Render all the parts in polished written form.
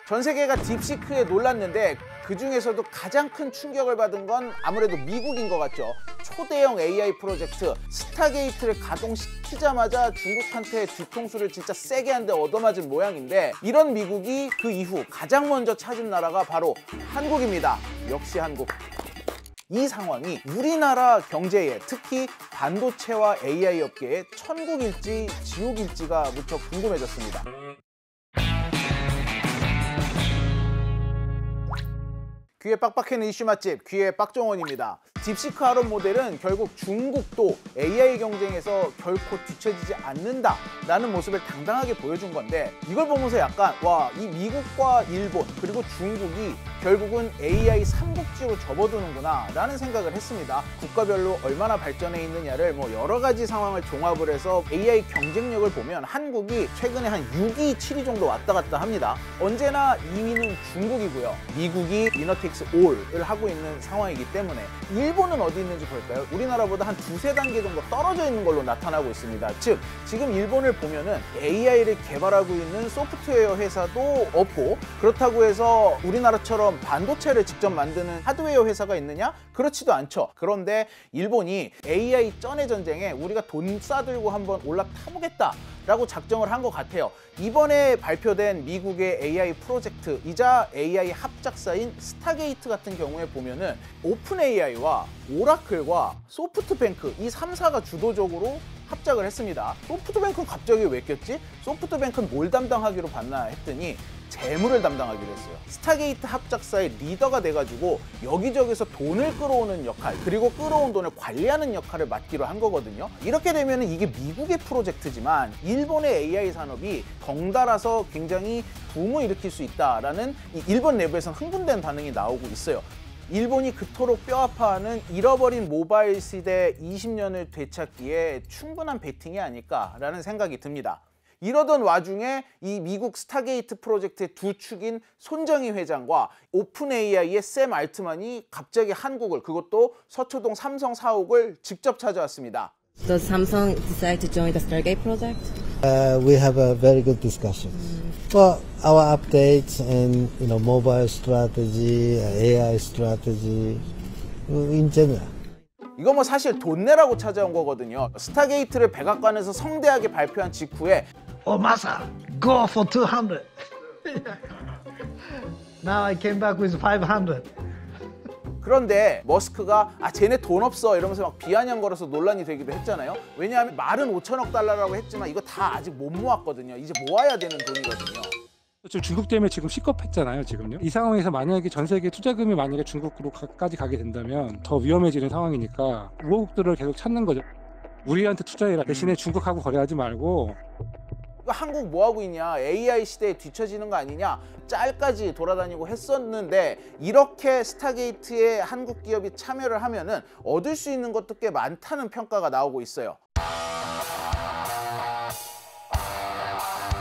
전 세계가 딥시크에 놀랐는데 그 중에서도 가장 큰 충격을 받은 건 아무래도 미국인 것 같죠. 초대형 AI 프로젝트 스타게이트를 가동시키자마자 중국한테 뒤통수를 진짜 세게 한 대 얻어맞은 모양인데, 이런 미국이 그 이후 가장 먼저 찾은 나라가 바로 한국입니다. 역시 한국. 이 상황이 우리나라 경제에, 특히 반도체와 AI 업계에 천국일지 지옥일지가 무척 궁금해졌습니다. 귀에 빡빡해는 이슈 맛집, 귀의 빡정원입니다. 딥시크 아론 모델은 결국 중국도 AI 경쟁에서 결코 뒤처지지 않는다 라는 모습을 당당하게 보여준 건데, 이걸 보면서 약간 와, 이 미국과 일본 그리고 중국이 결국은 AI 삼국지로 접어드는구나 라는 생각을 했습니다. 국가별로 얼마나 발전해 있느냐를 여러 가지 상황을 종합을 해서 AI 경쟁력을 보면 한국이 최근에 한 6위, 7위 정도 왔다 갔다 합니다. 언제나 2위는 중국이고요. 미국이 리너틱스 올을 하고 있는 상황이기 때문에 일본은 어디 있는지 볼까요? 우리나라보다 한 두세 단계 정도 떨어져 있는 걸로 나타나고 있습니다. 즉, 지금 일본을 보면은 AI를 개발하고 있는 소프트웨어 회사도 없고, 그렇다고 해서 우리나라처럼 반도체를 직접 만드는 하드웨어 회사가 있느냐? 그렇지도 않죠. 그런데 일본이 AI 쩐의 전쟁에 우리가 돈 싸들고 한번 올라타보겠다 라고 작정을 한 것 같아요. 이번에 발표된 미국의 AI 프로젝트이자 AI 합작사인 스타게이트 같은 경우에 보면은 오픈 AI와 오라클과 소프트뱅크, 이 3사가 주도적으로 합작을 했습니다. 소프트뱅크는 갑자기 왜 꼈지? 소프트뱅크는 뭘 담당하기로 봤나 했더니 재무를 담당하기로 했어요. 스타게이트 합작사의 리더가 돼가지고 여기저기서 돈을 끌어오는 역할, 그리고 끌어온 돈을 관리하는 역할을 맡기로 한 거거든요. 이렇게 되면 이게 미국의 프로젝트지만 일본의 AI 산업이 덩달아서 굉장히 붐을 일으킬 수 있다라는 일본 내부에서는 흥분된 반응이 나오고 있어요. 일본이 그토록 뼈아파하는 잃어버린 모바일 시대 20년을 되찾기에 충분한 베팅이 아닐까라는 생각이 듭니다. 이러던 와중에 이 미국 스타게이트 프로젝트의 두 축인 손정희 회장과 오픈 AI의 샘 알트만이 갑자기 한국을, 그것도 서초동 삼성 사옥을 직접 찾아왔습니다. Does Samsung decide to join the Stargate project? We have a very good discussion. Well, our updates and mobile strategy, AI strategy in general. 이거 사실 돈 내라고 찾아온 거거든요. 스타게이트를 백악관에서 성대하게 발표한 직후에 Masa, go for 200. Now I came back with 500. 그런데 머스크가 쟤네 돈 없어 이러면서 막 비아냥거려서 논란이 되기도 했잖아요. 왜냐하면 말은 5천억 달러라고 했지만 이거 다 아직 못 모았거든요. 이제 모아야 되는 돈이거든요. 중국 때문에 지금 시급했잖아요. 지금요. 이 상황에서 만약에 전 세계 투자금이 만약에 중국으로까지 가게 된다면 더 위험해지는 상황이니까 우호국들을 계속 찾는 거죠. 우리한테 투자해라. 대신에 중국하고 거래하지 말고. 한국 뭐하고 있냐, AI 시대에 뒤처지는 거 아니냐, 짤까지 돌아다니고 했었는데, 이렇게 스타게이트에 한국 기업이 참여를 하면은 얻을 수 있는 것도 꽤 많다는 평가가 나오고 있어요.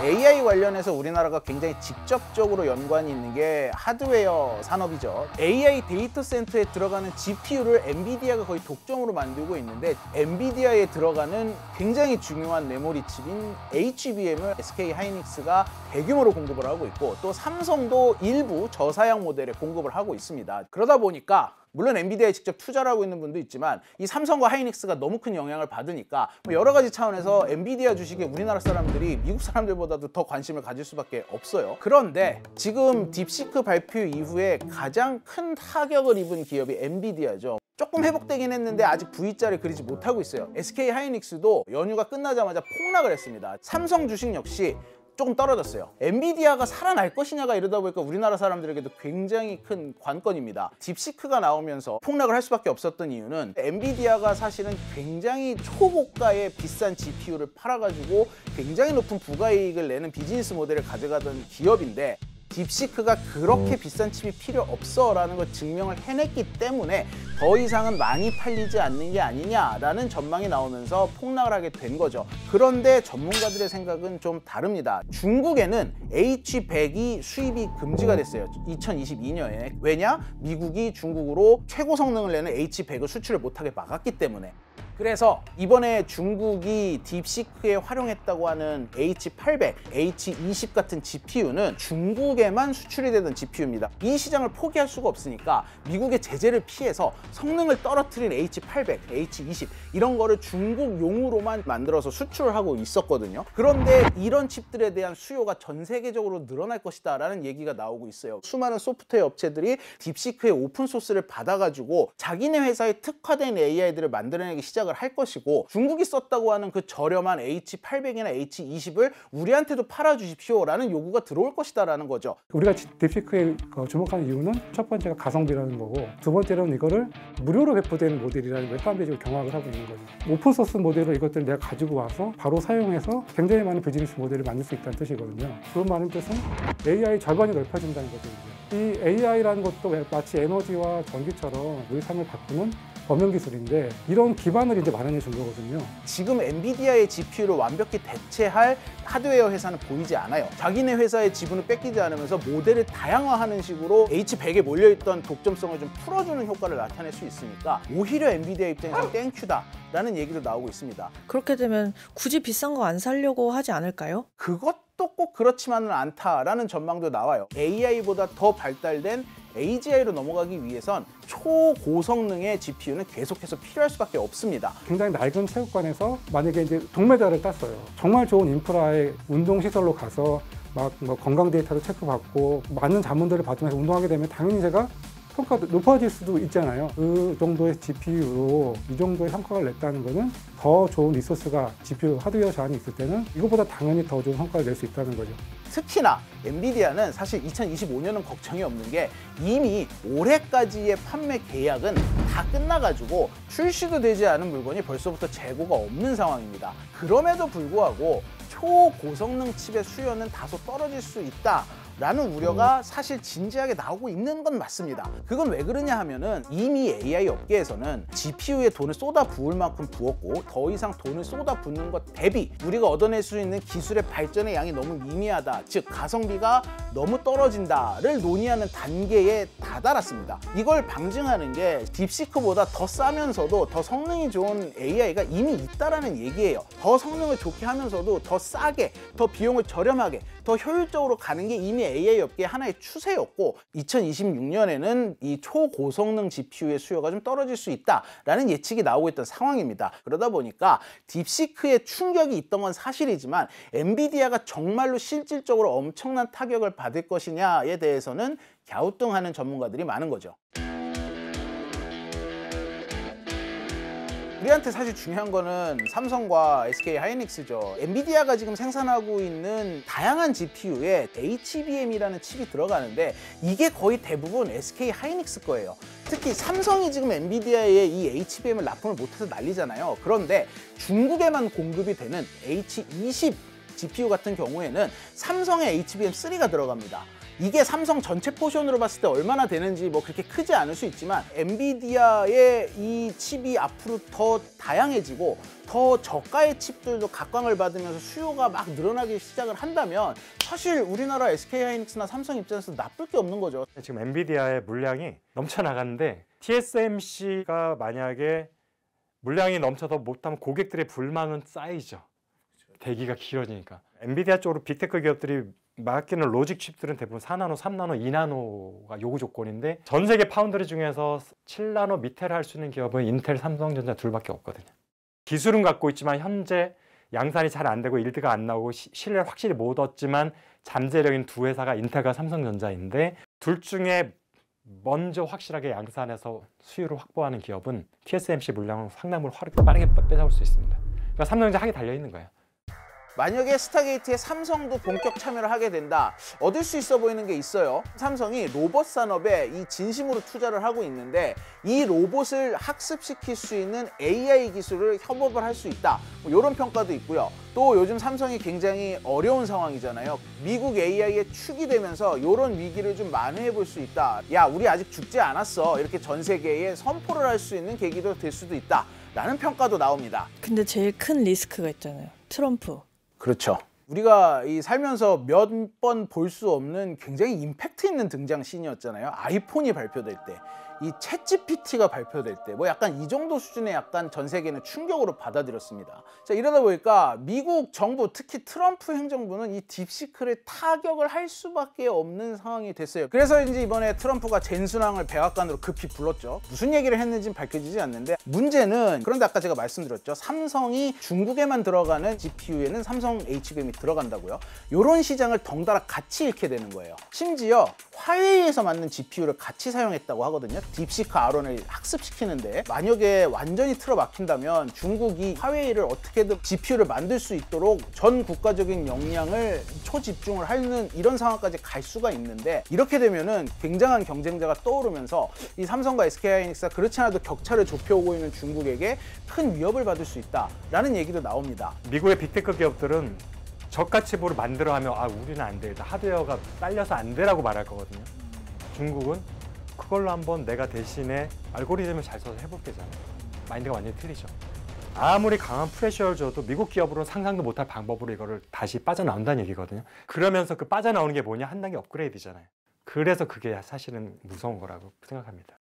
AI 관련해서 우리나라가 굉장히 직접적으로 연관이 있는 게 하드웨어 산업이죠. AI 데이터 센터에 들어가는 GPU를 엔비디아가 거의 독점으로 만들고 있는데, 엔비디아에 들어가는 굉장히 중요한 메모리 칩인 HBM을 SK 하이닉스가 대규모로 공급을 하고 있고, 또 삼성도 일부 저사양 모델에 공급을 하고 있습니다. 그러다 보니까 물론 엔비디아에 직접 투자를 하고 있는 분도 있지만 이 삼성과 하이닉스가 너무 큰 영향을 받으니까 여러 가지 차원에서 엔비디아 주식에 우리나라 사람들이 미국 사람들보다도 더 관심을 가질 수밖에 없어요. 그런데 지금 딥시크 발표 이후에 가장 큰 타격을 입은 기업이 엔비디아죠. 조금 회복되긴 했는데 아직 V자를 그리지 못하고 있어요. SK 하이닉스도 연휴가 끝나자마자 폭락을 했습니다. 삼성 주식 역시 조금 떨어졌어요. 엔비디아가 살아날 것이냐가 이러다 보니까 우리나라 사람들에게도 굉장히 큰 관건입니다. 딥시크가 나오면서 폭락을 할 수밖에 없었던 이유는 엔비디아가 사실은 굉장히 초고가의 비싼 GPU를 팔아가지고 굉장히 높은 부가이익을 내는 비즈니스 모델을 가져가던 기업인데, 딥시크가 그렇게 비싼 칩이 필요 없어 라는 걸 증명을 해냈기 때문에 더 이상은 많이 팔리지 않는 게 아니냐라는 전망이 나오면서 폭락을 하게 된 거죠. 그런데 전문가들의 생각은 좀 다릅니다. 중국에는 H100이 수입이 금지가 됐어요. 2022년에. 왜냐? 미국이 중국으로 최고 성능을 내는 H100을 수출을 못하게 막았기 때문에. 그래서 이번에 중국이 딥시크에 활용했다고 하는 H800, H20 같은 GPU는 중국에만 수출이 되던 GPU입니다. 이 시장을 포기할 수가 없으니까 미국의 제재를 피해서 성능을 떨어뜨린 H800, H20 이런 거를 중국용으로만 만들어서 수출을 하고 있었거든요. 그런데 이런 칩들에 대한 수요가 전 세계적으로 늘어날 것이다 라는 얘기가 나오고 있어요. 수많은 소프트웨어 업체들이 딥시크의 오픈소스를 받아가지고 자기네 회사에 특화된 AI들을 만들어내기 시작을 할 것이고, 중국이 썼다고 하는 그 저렴한 H800이나 H20을 우리한테도 팔아주십시오 라는 요구가 들어올 것이다 라는 거죠. 우리가 딥시크에 주목하는 이유는 첫 번째가 가성비라는 거고, 두 번째로는 이거를 무료로 배포되는 모델이라는 거에 사람들이 지금 경악을 하고 있는 거죠. 오픈소스 모델로 이것들을 내가 가지고 와서 바로 사용해서 굉장히 많은 비즈니스 모델을 만들 수 있다는 뜻이거든요. 그런 많은 뜻은 AI 절반이 넓혀진다는 거죠. 이 AI라는 것도 마치 에너지와 전기처럼 우리 삶을 바꾸는 범용 기술인데, 이런 기반을 이제 마련해 준 거거든요. 지금 엔비디아의 GPU를 완벽히 대체할 하드웨어 회사는 보이지 않아요. 자기네 회사의 지분을 뺏기지 않으면서 모델을 다양화하는 식으로 H100에 몰려있던 독점성을 좀 풀어주는 효과를 나타낼 수 있으니까 오히려 엔비디아 입장에서 땡큐다 라는 얘기도 나오고 있습니다. 그렇게 되면 굳이 비싼 거 안 사려고 하지 않을까요? 그것도 꼭 그렇지만은 않다라는 전망도 나와요. AI보다 더 발달된 AGI로 넘어가기 위해선 초고성능의 GPU는 계속해서 필요할 수밖에 없습니다. 굉장히 낡은 체육관에서 만약에 이제 동메달을 땄어요. 정말 좋은 인프라의 운동시설로 가서 막 뭐 건강 데이터도 체크받고 많은 자문들을 받으면서 운동하게 되면 당연히 제가 평가도 높아질 수도 있잖아요. 그 정도의 GPU로 이 정도의 성과를 냈다는 거는 더 좋은 리소스가 GPU 하드웨어 자원이 있을 때는 이것보다 당연히 더 좋은 성과를 낼 수 있다는 거죠. 특히나 엔비디아는 사실 2025년은 걱정이 없는 게 이미 올해까지의 판매 계약은 다 끝나가지고 출시도 되지 않은 물건이 벌써부터 재고가 없는 상황입니다. 그럼에도 불구하고 초고성능 칩의 수요는 다소 떨어질 수 있다 라는 우려가 사실 진지하게 나오고 있는 건 맞습니다. 그건 왜 그러냐 하면은 이미 AI 업계에서는 GPU에 돈을 쏟아 부을 만큼 부었고, 더 이상 돈을 쏟아 붓는 것 대비 우리가 얻어낼 수 있는 기술의 발전의 양이 너무 미미하다, 즉 가성비가 너무 떨어진다를 논의하는 단계에 다다랐습니다. 이걸 방증하는 게 딥시크보다 더 싸면서도 더 성능이 좋은 AI가 이미 있다라는 얘기예요. 더 성능을 좋게 하면서도 더 싸게, 더 비용을 저렴하게, 더 효율적으로 가는 게 이미 AI 업계의 하나의 추세였고, 2026년에는 이 초고성능 GPU의 수요가 좀 떨어질 수 있다라는 예측이 나오고 있던 상황입니다. 그러다 보니까 딥시크에 충격이 있던 건 사실이지만 엔비디아가 정말로 실질적으로 엄청난 타격을 받을 것이냐에 대해서는 갸우뚱하는 전문가들이 많은 거죠. 우리한테 사실 중요한 거는 삼성과 SK 하이닉스죠. 엔비디아가 지금 생산하고 있는 다양한 GPU에 HBM이라는 칩이 들어가는데 이게 거의 대부분 SK 하이닉스 거예요. 특히 삼성이 지금 엔비디아의 이 HBM을 납품을 못해서 난리잖아요. 그런데 중국에만 공급이 되는 H20 GPU 같은 경우에는 삼성의 HBM3가 들어갑니다. 이게 삼성 전체 포션으로 봤을 때 얼마나 되는지 뭐 그렇게 크지 않을 수 있지만, 엔비디아의 이 칩이 앞으로 더 다양해지고 더 저가의 칩들도 각광을 받으면서 수요가 막 늘어나기 시작을 한다면 사실 우리나라 SK하이닉스나 삼성 입장에서 나쁠 게 없는 거죠. 지금 엔비디아의 물량이 넘쳐나가는데 TSMC가 만약에 물량이 넘쳐서 못하면 고객들의 불만은 쌓이죠. 대기가 길어지니까. 엔비디아 쪽으로 빅테크 기업들이 맡기는 로직 칩들은 대부분 4나노, 3나노, 2나노가 요구 조건인데, 전 세계 파운드리 중에서 7나노 밑에를 할 수 있는 기업은 인텔, 삼성전자 둘밖에 없거든요. 기술은 갖고 있지만 현재 양산이 잘 안 되고 일드가 안 나오고 신뢰를 확실히 못 얻지만 잠재력인 두 회사가 인텔과 삼성전자인데, 둘 중에 먼저 확실하게 양산해서 수요를 확보하는 기업은 TSMC 물량을 상당히 빠르게 빼앗을 수 있습니다. 그러니까 삼성전자 하게 달려 있는 거예요. 만약에 스타게이트에 삼성도 본격 참여를 하게 된다, 얻을 수 있어 보이는 게 있어요. 삼성이 로봇 산업에 이 진심으로 투자를 하고 있는데, 이 로봇을 학습시킬 수 있는 AI 기술을 협업을 할 수 있다, 뭐 이런 평가도 있고요. 또 요즘 삼성이 굉장히 어려운 상황이잖아요. 미국 AI에 축이 되면서 이런 위기를 좀 만회해 볼 수 있다. 야, 우리 아직 죽지 않았어, 이렇게 전 세계에 선포를 할 수 있는 계기도 될 수도 있다 라는 평가도 나옵니다. 근데 제일 큰 리스크가 있잖아요. 트럼프. 그렇죠. 우리가 이 살면서 몇 번 볼 수 없는 굉장히 임팩트 있는 등장 씬이었잖아요. 아이폰이 발표될 때. 이 챗GPT가 발표될 때 뭐 약간 이 정도 수준의 약간 전 세계는 충격으로 받아들였습니다. 자, 이러다 보니까 미국 정부, 특히 트럼프 행정부는 이 딥시크를 타격을 할 수밖에 없는 상황이 됐어요. 그래서 이제 이번에 트럼프가 젠순왕을 백악관으로 급히 불렀죠. 무슨 얘기를 했는지는 밝혀지지 않는데, 문제는 그런데 아까 제가 말씀드렸죠. 삼성이 중국에만 들어가는 GPU에는 삼성 HBM이 들어간다고요. 이런 시장을 덩달아 같이 잃게 되는 거예요. 심지어 화웨이에서 만든 GPU를 같이 사용했다고 하거든요. 딥시크 R1을 학습시키는데, 만약에 완전히 틀어막힌다면 중국이 화웨이를 어떻게든 GPU를 만들 수 있도록 전 국가적인 역량을 초집중을 하는 이런 상황까지 갈 수가 있는데, 이렇게 되면은 굉장한 경쟁자가 떠오르면서 이 삼성과 SK하이닉스가 그렇지 않아도 격차를 좁혀오고 있는 중국에게 큰 위협을 받을 수 있다라는 얘기도 나옵니다. 미국의 빅테크 기업들은 저가 칩으로 만들어 하면 우리는 안 돼. 하드웨어가 딸려서 안 돼라고 말할 거거든요. 중국은 그걸로 한번 내가 대신에 알고리즘을 잘 써서 해볼게잖아요. 마인드가 완전히 틀리죠. 아무리 강한 프레셔를 줘도 미국 기업으로는 상상도 못할 방법으로 이거를 다시 빠져나온다는 얘기거든요. 그러면서 그 빠져나오는 게 뭐냐? 한 단계 업그레이드잖아요. 그래서 그게 사실은 무서운 거라고 생각합니다.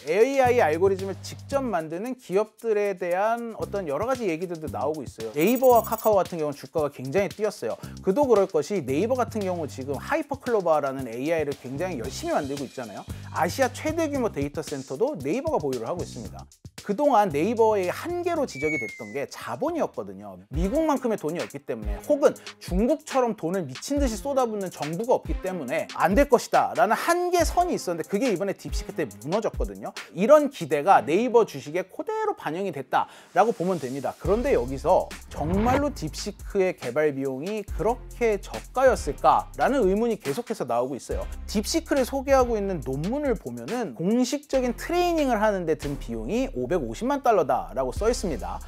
AI 알고리즘을 직접 만드는 기업들에 대한 어떤 여러 가지 얘기들도 나오고 있어요. 네이버와 카카오 같은 경우는 주가가 굉장히 뛰었어요. 그도 그럴 것이 네이버 같은 경우 지금 하이퍼클로바라는 AI를 굉장히 열심히 만들고 있잖아요. 아시아 최대 규모 데이터 센터도 네이버가 보유를 하고 있습니다. 그동안 네이버의 한계로 지적이 됐던 게 자본이었거든요. 미국만큼의 돈이 없기 때문에, 혹은 중국처럼 돈을 미친 듯이 쏟아붓는 정부가 없기 때문에 안 될 것이다 라는 한계선이 있었는데, 그게 이번에 딥시크 때 무너졌거든요. 이런 기대가 네이버 주식에 그대로 반영이 됐다라고 보면 됩니다. 그런데 여기서 정말로 딥시크의 개발 비용이 그렇게 저가였을까라는 의문이 계속해서 나오고 있어요. 딥시크를 소개하고 있는 논문을 보면은 공식적인 트레이닝을 하는데 든 비용이 550만 달러다라고 써 있습니다.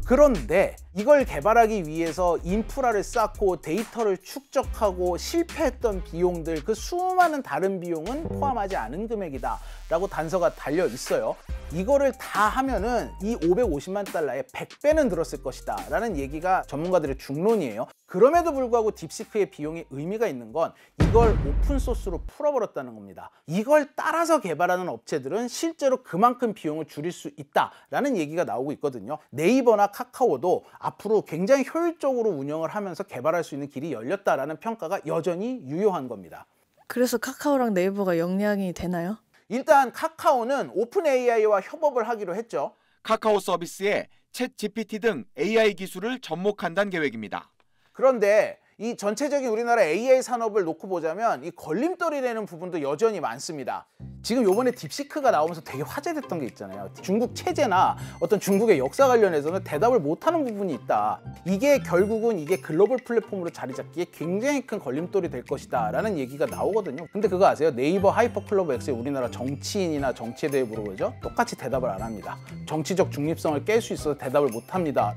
그런데 이걸 개발하기 위해서 인프라를 쌓고 데이터를 축적하고 실패했던 비용들, 그 수많은 다른 비용은 포함하지 않은 금액이다 라고 단서가 달려 있어요. 이거를 다 하면은 이 550만 달러에 100배는 들었을 것이다 라는 얘기가 전문가들의 중론이에요. 그럼에도 불구하고 딥시크의 비용이 의미가 있는 건 이걸 오픈소스로 풀어버렸다는 겁니다. 이걸 따라서 개발하는 업체들은 실제로 그만큼 비용을 줄일 수 있다라는 얘기가 나오고 있거든요. 네이버나 카카오도 앞으로 굉장히 효율적으로 운영을 하면서 개발할 수 있는 길이 열렸다라는 평가가 여전히 유효한 겁니다. 그래서 카카오랑 네이버가 역량이 되나요? 일단 카카오는 오픈 AI와 협업을 하기로 했죠. 카카오 서비스에 챗 GPT 등 AI 기술을 접목한다는 계획입니다. 그런데 이 전체적인 우리나라 AI 산업을 놓고 보자면 이 걸림돌이 되는 부분도 여전히 많습니다. 지금 요번에 딥시크가 나오면서 되게 화제됐던 게 있잖아요. 중국 체제나 어떤 중국의 역사 관련해서는 대답을 못하는 부분이 있다. 이게 결국은 이게 글로벌 플랫폼으로 자리 잡기에 굉장히 큰 걸림돌이 될 것이다 라는 얘기가 나오거든요. 근데 그거 아세요? 네이버 하이퍼클로버 X에 우리나라 정치인이나 정치에 대해 물어보죠? 똑같이 대답을 안 합니다. 정치적 중립성을 깰 수 있어서 대답을 못 합니다.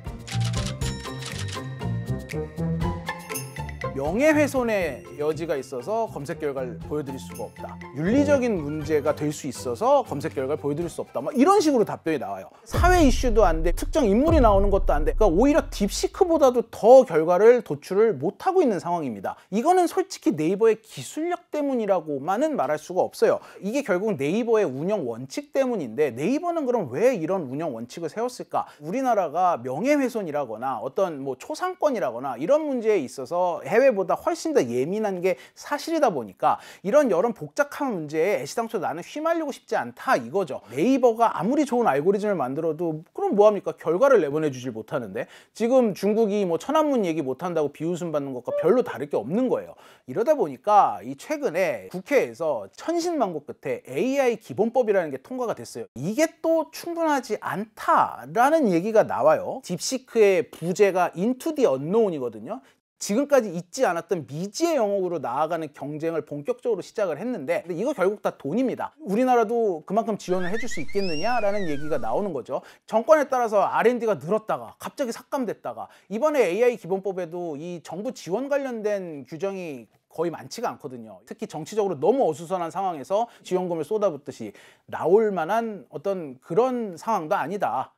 명예훼손의 여지가 있어서 검색 결과를 보여드릴 수가 없다. 윤리적인 문제가 될 수 있어서 검색 결과를 보여드릴 수 없다. 막 이런 식으로 답변이 나와요. 사회 이슈도 안 돼, 특정 인물이 나오는 것도 안 돼. 그러니까 오히려 딥시크보다도 더 결과를 도출을 못하고 있는 상황입니다. 이거는 솔직히 네이버의 기술력 때문이라고만은 말할 수가 없어요. 이게 결국 네이버의 운영 원칙 때문인데, 네이버는 그럼 왜 이런 운영 원칙을 세웠을까? 우리나라가 명예훼손이라거나 어떤 뭐 초상권이라거나 이런 문제에 있어서 해외보다 훨씬 더 예민한 게 사실이다 보니까 이런 여러 복잡한 문제에 애시당초 나는 휘말리고 싶지 않다 이거죠. 네이버가 아무리 좋은 알고리즘을 만들어도 그럼 뭐합니까? 결과를 내보내 주질 못하는데, 지금 중국이 뭐 천안문 얘기 못한다고 비웃음 받는 것과 별로 다를 게 없는 거예요. 이러다 보니까 이 최근에 국회에서 천신만고 끝에 AI 기본법이라는 게 통과가 됐어요. 이게 또 충분하지 않다라는 얘기가 나와요. 딥시크의 부재가 into the unknown이거든요. 지금까지 있지 않았던 미지의 영역으로 나아가는 경쟁을 본격적으로 시작을 했는데, 근데 이거 결국 다 돈입니다. 우리나라도 그만큼 지원을 해줄 수 있겠느냐라는 얘기가 나오는 거죠. 정권에 따라서 R&D가 늘었다가 갑자기 삭감됐다가, 이번에 AI 기본법에도 이 정부 지원 관련된 규정이 거의 많지가 않거든요. 특히 정치적으로 너무 어수선한 상황에서 지원금을 쏟아붓듯이 나올 만한 어떤 그런 상황도 아니다.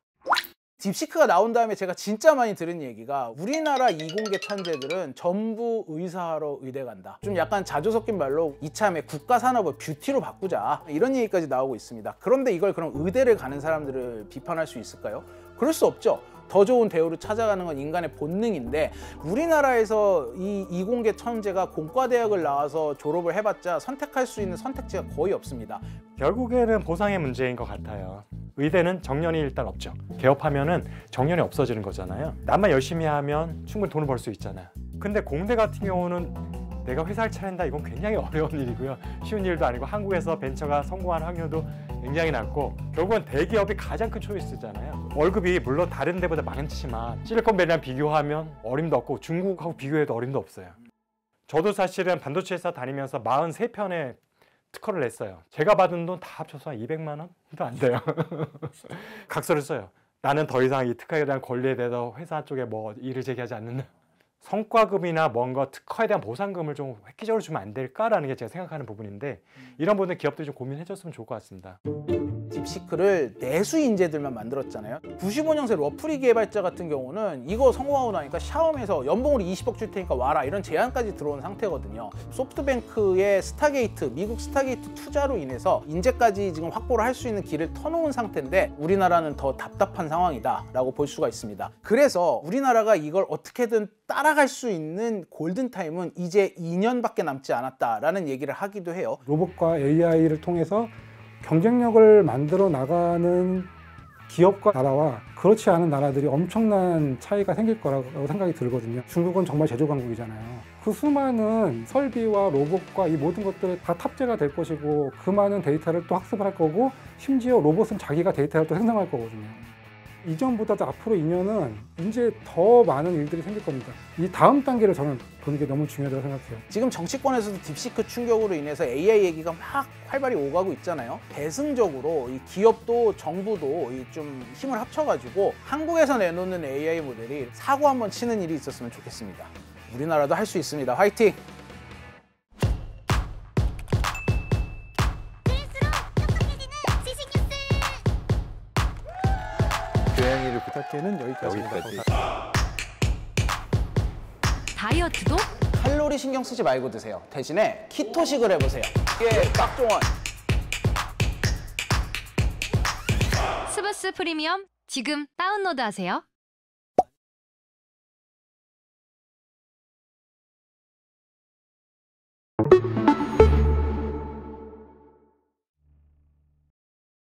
딥시크가 나온 다음에 제가 진짜 많이 들은 얘기가 우리나라 이공계 천재들은 전부 의사하러 의대 간다. 좀 약간 자주 섞인 말로 이참에 국가 산업을 뷰티로 바꾸자. 이런 얘기까지 나오고 있습니다. 그런데 이걸 그럼 의대를 가는 사람들을 비판할 수 있을까요? 그럴 수 없죠. 더 좋은 대우를 찾아가는 건 인간의 본능인데 우리나라에서 이 이공계 천재가 공과대학을 나와서 졸업을 해봤자 선택할 수 있는 선택지가 거의 없습니다. 결국에는 보상의 문제인 것 같아요. 의대는 정년이 일단 없죠. 개업하면은 정년이 없어지는 거잖아요. 나만 열심히 하면 충분히 돈을 벌 수 있잖아요. 근데 공대 같은 경우는 내가 회사를 차린다, 이건 굉장히 어려운 일이고요. 쉬운 일도 아니고 한국에서 벤처가 성공할 확률도 굉장히 낮고 결국은 대기업이 가장 큰 초이스잖아요. 월급이 물론 다른 데보다 많지만 실리콘밸리랑 비교하면 어림도 없고 중국하고 비교해도 어림도 없어요. 저도 사실은 반도체 회사 다니면서 43편의 특허를 냈어요. 제가 받은 돈 다 합쳐서 한 200만 원도 안 돼요. 각서를 써요. 나는 더 이상 이 특허에 대한 권리에 대해서 회사 쪽에 뭐 일을 제기하지 않는다. 성과금이나 뭔가 특허에 대한 보상금을 좀 획기적으로 주면 안 될까라는 게 제가 생각하는 부분인데 이런 부분들 기업들이 좀 고민해줬으면 좋을 것 같습니다. 딥시크를 내수 인재들만 만들었잖아요. 95년생 러프리 개발자 같은 경우는 이거 성공하고 나니까 샤오미에서 연봉으로 20억 줄 테니까 와라 이런 제안까지 들어온 상태거든요. 소프트뱅크의 스타게이트, 미국 스타게이트 투자로 인해서 인재까지 지금 확보를 할 수 있는 길을 터놓은 상태인데 우리나라는 더 답답한 상황이다 라고 볼 수가 있습니다. 그래서 우리나라가 이걸 어떻게든 따라갈 수 있는 골든타임은 이제 2년밖에 남지 않았다라는 얘기를 하기도 해요. 로봇과 AI를 통해서 경쟁력을 만들어 나가는 기업과 나라와 그렇지 않은 나라들이 엄청난 차이가 생길 거라고 생각이 들거든요. 중국은 정말 제조 강국이잖아요. 그 수많은 설비와 로봇과 이 모든 것들이 다 탑재가 될 것이고 그 많은 데이터를 또 학습을 할 거고 심지어 로봇은 자기가 데이터를 또 생성할 거거든요. 이전보다도 앞으로 2년은 이제 더 많은 일들이 생길 겁니다. 이 다음 단계를 저는 보는 게 너무 중요하다고 생각해요. 지금 정치권에서도 딥시크 충격으로 인해서 AI 얘기가 막 활발히 오가고 있잖아요. 대승적으로 이 기업도 정부도 좀 힘을 합쳐가지고 한국에서 내놓는 AI 모델이 사고 한번 치는 일이 있었으면 좋겠습니다. 우리나라도 할 수 있습니다. 화이팅! 교양이를 부탁해는 여기까지입니다. 다이어트도? 칼로리 신경 쓰지 말고 드세요. 대신에 키토식을 해보세요. 이게 박종원. 스브스 프리미엄 지금 다운로드하세요.